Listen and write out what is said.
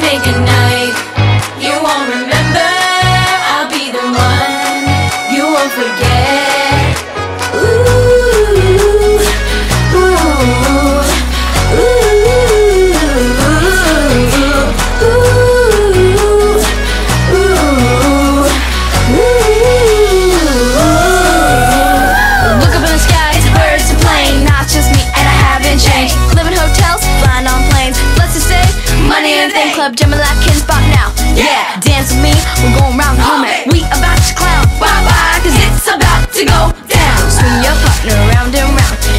make a night you won't remember. I'll be the one you won't forget. Ooh, ooh, ooh, Look up in the sky, it's birds and planes. Not just me, and I haven't changed. Live in hotels, flying on planes. Let's just say, money and thing club, jumping like kids spot now. Yeah, dance with me, we're going round the home. We about to clown, bye bye, cause it's about to go down. Swing your partner round and round.